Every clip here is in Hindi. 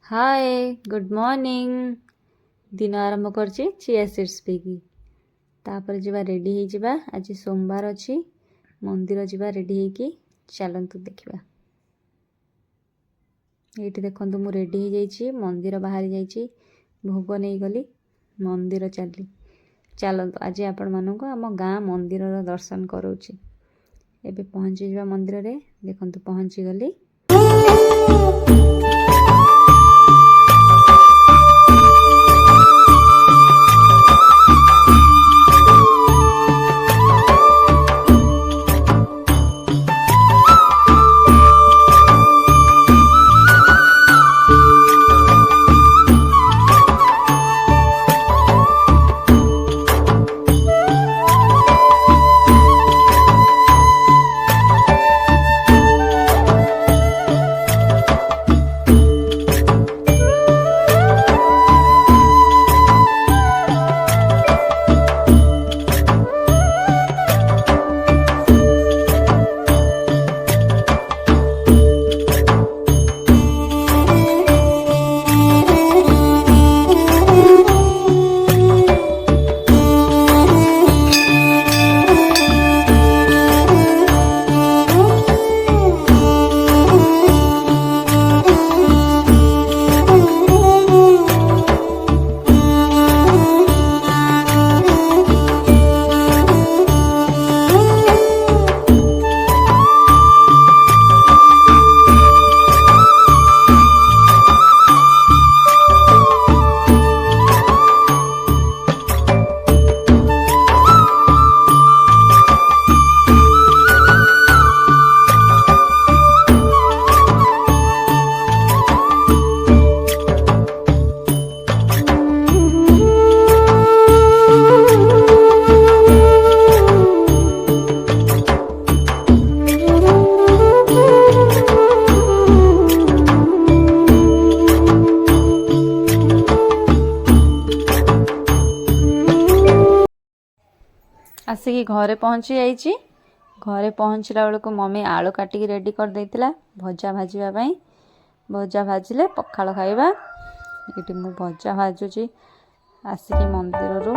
Hi good morning. दिन आरंभ करछि चिया सीड्स पीकी तापर जीवा रेडी हे जीवा। आज सोमवार अछि मंदिर जीवा रेडी हेकी चलंतु देखिबा। एठी देखंतु मु रेडी हे जाइछि मंदिर बाहर जाइछि भोग नै गली मंदिर चलली। चलंतु आज आपण मानको हम गाँ मंदिर रो दर्शन करोछि। एबे पहुंची जीवा मंदिर रे देखंतु पहुंची गली। आसिकी घरे पहुँची जाइछि। घरे पहुँचला बेलू मम्मी आलू काटिकी रेडी कर देइतिला भजा भाजिबा। भजा भाजिले पखाल खाइबा। ये मु भजा भाजुची आसिकी मंदिर रो।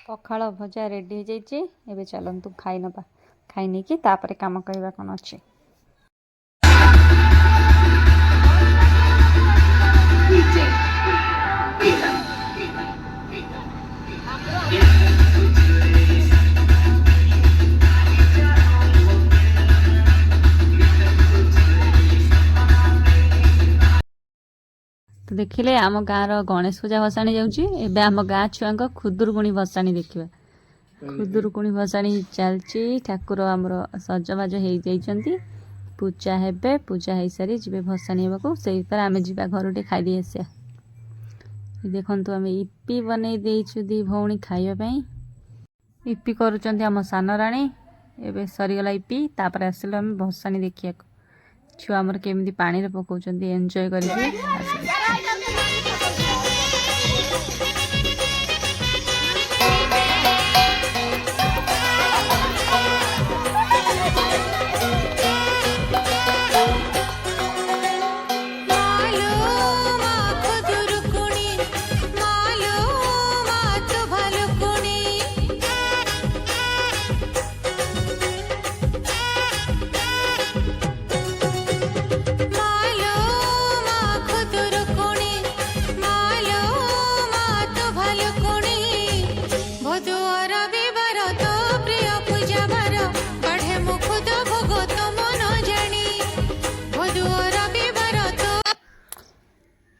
पखाल भजा रेडी हो जाइए। एबे चलंतु खाई नबा। खाई नहीं कि तापरे काम करबा कोन अछि। तो देखिले आम गाँव गणेश पूजा भसाणी जाऊँगी। एबे आम गाँ छुआ खुदुरकुणी भसाणी देखा। खुदुरकुणी भसाणी चलती। ठाकुर आमर सजबाज हो जाइछंती। पूजा हेबे। पूजा हो सारी जीवे भसाणी हेबाकू। सेई पर आमे जीवा घर टे खाई दी आसिया। देखंतु आमे इपी बनै देइछु दी भौणी खाइबा पई। इपी करूचंती आम सान राणी। एबे सरीगला इपी तापर आसिलो आमे भसाणी देखिया। छुआ आमर केमिति पानी रे पकाउचंती एन्जॉय करिके।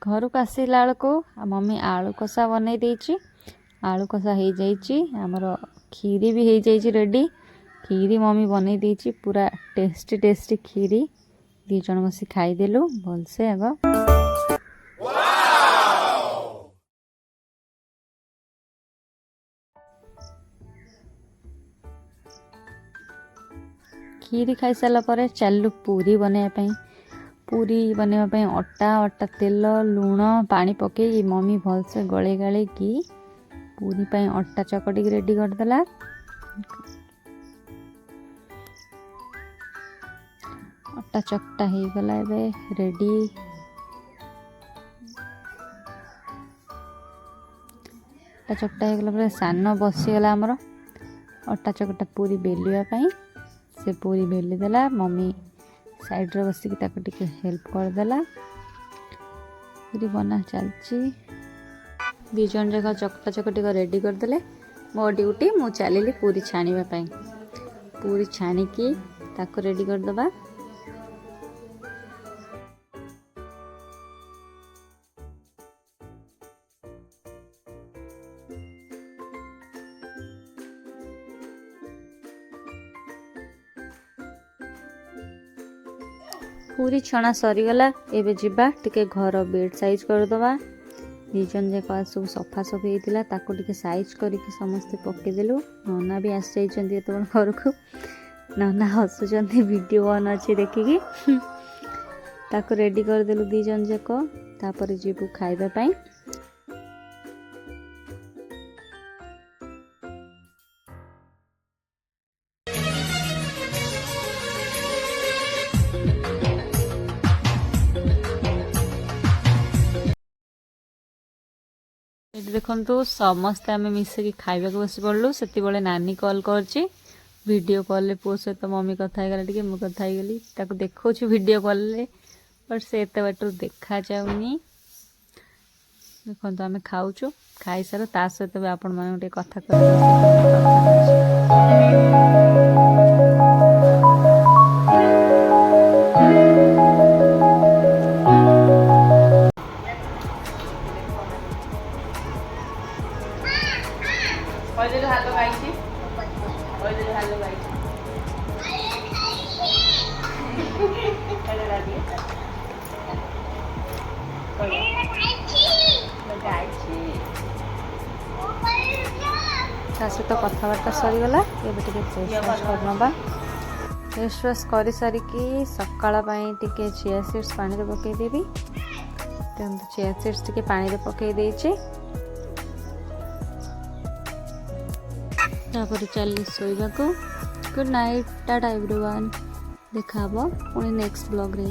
घर को आसला बेलू मम्मी आलू कषा बनई देछि। आलू कषा हो जाइए। आमर खीरी भी हो जाइए रेडी। खीरी मम्मी बनई देछि पूरा टेस्टी टेस्टी खीरी। दी जन बसी खाईदेलु भलसे। आग खीरी खाई सारा पर चलू पूरी बनवाई। पूरी बनवाई अटा अटा तेल लुण पानी पकई मम्मी भलसे गले गाले कि पूरी पाई अटा चकटी रेडी करदेला। अटा चकटा हो गला रेडी। अटा चकटा हो गला सान बसीगला आमर अटा चकटा पूरी बेलिया से पूरी बेली देला। मम्मी साइड रे बसिक ताको टिके हेल्प करदेला। पूरी बना चलची दी जन जगह चकटा चकटी रेडी करदेले। मो ड्यूटी मु चलिली पूरी छाणीबा पई। पूरी छाणीकी ताको रेडी करदबा। पूरी छणा सरीगला। एबे जिबा टिके घर बेड साइज करदबा। दिजन जाक सब सफा सफी होता ताको टिके साइज करके समस्ते पकईदेलु। नना भी आसी जाइए तुम घर को। नना हसुंच वीडियो ऑन अच्छे देखिकी ताको रेडी करदेलु दिजन जाक। तापर जीवु खाइबा। देखु समस्ते आम मिसिक खाइबा बस पड़लु। से नानी कॉल करची वीडियो कॉल पुओ सहित मम्मी कथा टे मुझे कथा गली देखा वीडियो कॉल बट से एत बाटर देखा जाऊनी। देखो आम खाऊचु खाई सार ता सहित भी आपण मान कथा सहित कथबार्ता सरीगला। फेस वाश करनबा। फेस वाश कर सारिकी सकाळ टिके चिया सीड्स पानी रे पकईदेवी। चिया सीड्स टिके पानी रे पकई देइछे। तापर चली सोइबा को। Good night Tata everyone. देखा पुणी नेक्स्ट ब्लॉग रे।